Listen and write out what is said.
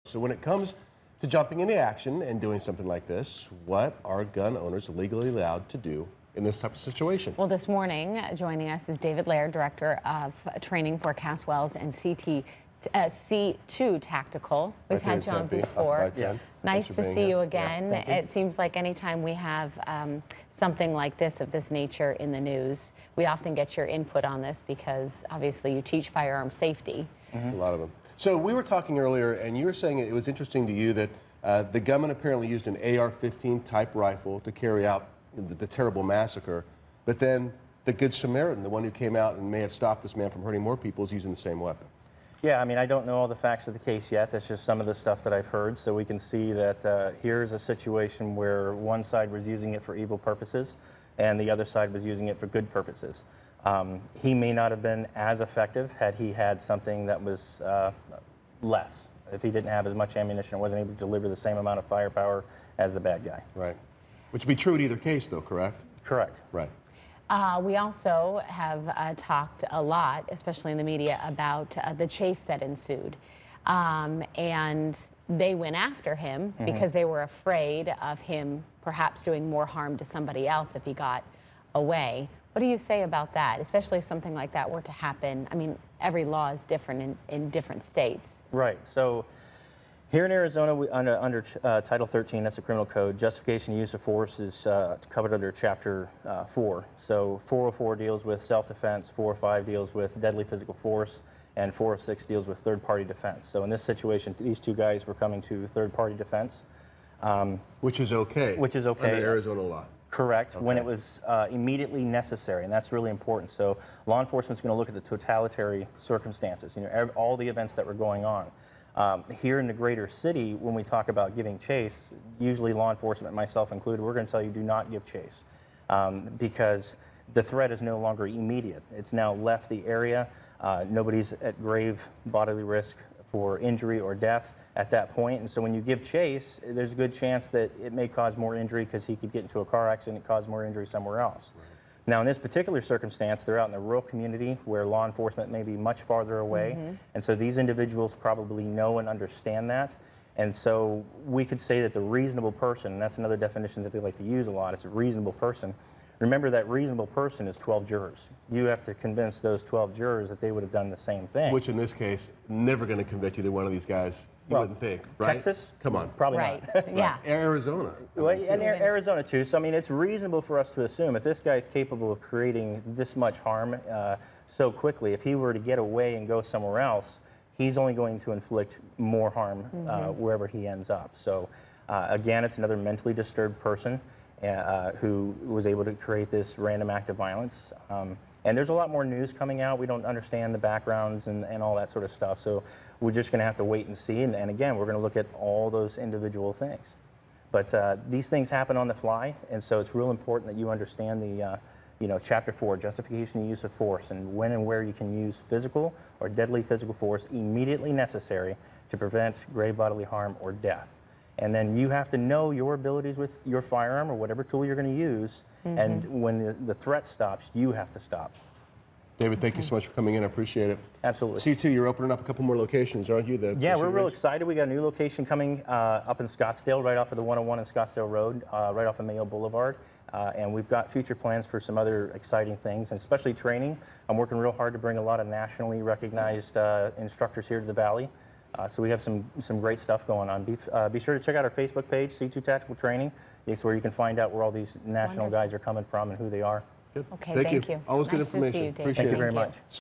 So when it comes to jumping into action and doing something like this, what are gun owners legally allowed to do in this type of situation? Well, this morning, joining us is David Laird, Director of Training for Caswell's and C2 Tactical. We've had you on before. Nice to see you again. It seems like anytime we have something like this, of this nature, in the news, we often get your input on this because obviously you teach firearm safety. A lot of them. So we were talking earlier, and you were saying it was interesting to you that the gunman apparently used an AR-15 type rifle to carry out the terrible massacre, but then the Good Samaritan, the one who came out and may have stopped this man from hurting more people, is using the same weapon. Yeah, I mean, I don't know all the facts of the case yet. That's just some of the stuff that I've heard. So we can see that here's a situation where one side was using it for evil purposes and the other side was using it for good purposes. He may not have been as effective had he had something that was less. If he didn't have as much ammunition or wasn't able to deliver the same amount of firepower as the bad guy. Right. Which would be true in either case, though, correct? Correct. Right. We also have talked a lot, especially in the media, about the chase that ensued. And they went after him because they were afraid of him perhaps doing more harm to somebody else if he got away. What do you say about that, especially if something like that were to happen? I mean, every law is different in different states. Right. So here in Arizona, under Title 13, that's the criminal code, justification and use of force is covered under Chapter 4. So 404 deals with self-defense, 405 deals with deadly physical force, and 406 deals with third-party defense. So in this situation, these two guys were coming to third-party defense. Which is okay. Which is okay. Under Arizona law. Correct, when it was immediately necessary, and that's really important. So law enforcement's going to look at the totality circumstances, you know, all the events that were going on. Here in the greater city, when we talk about giving chase, usually law enforcement, myself included, we're going to tell you do not give chase because the threat is no longer immediate. It's now left the area. Nobody's at grave bodily risk for injury or death at that point. And so when you give chase, there's a good chance that it may cause more injury because he could get into a car accident and cause more injury somewhere else. Right. Now, in this particular circumstance, they're out in the rural community where law enforcement may be much farther away. And so these individuals probably know and understand that. And so we could say that the reasonable person, and that's another definition that they like to use a lot, it's a reasonable person. Remember, that reasonable person is 12 jurors. You have to convince those 12 jurors that they would have done the same thing. Which in this case, never going to convict either one of these guys, you wouldn't think, right? Texas? Come on. Probably not. Yeah. Arizona. Well, and Arizona too. So I mean, it's reasonable for us to assume if this guy's capable of creating this much harm so quickly, if he were to get away and go somewhere else, he's only going to inflict more harm wherever he ends up. So again, it's another mentally disturbed person who was able to create this random act of violence. And there's a lot more news coming out. We don't understand the backgrounds and all that sort of stuff. So we're just going to have to wait and see. And again, we're going to look at all those individual things. But these things happen on the fly. And so it's real important that you understand the Chapter 4, justification and use of force, and when and where you can use physical or deadly physical force immediately necessary to prevent grave bodily harm or death. And then you have to know your abilities with your firearm or whatever tool you're going to use. And when the threat stops, you have to stop. David, thank you so much for coming in. I appreciate it. Absolutely. C2, you're opening up a couple more locations, aren't you? Yeah, we're real excited. We got a new location coming up in Scottsdale, right off of the 101 and Scottsdale Road, right off of Mayo Boulevard. And we've got future plans for some other exciting things, and especially training. I'm working real hard to bring a lot of nationally recognized instructors here to the Valley. So we have some great stuff going on. Be sure to check out our Facebook page, C2 Tactical Training. It's where you can find out where all these national guys are coming from and who they are. Good. Okay, thank you. Always good information. To see you, Dave. Appreciate it. Thank you very much.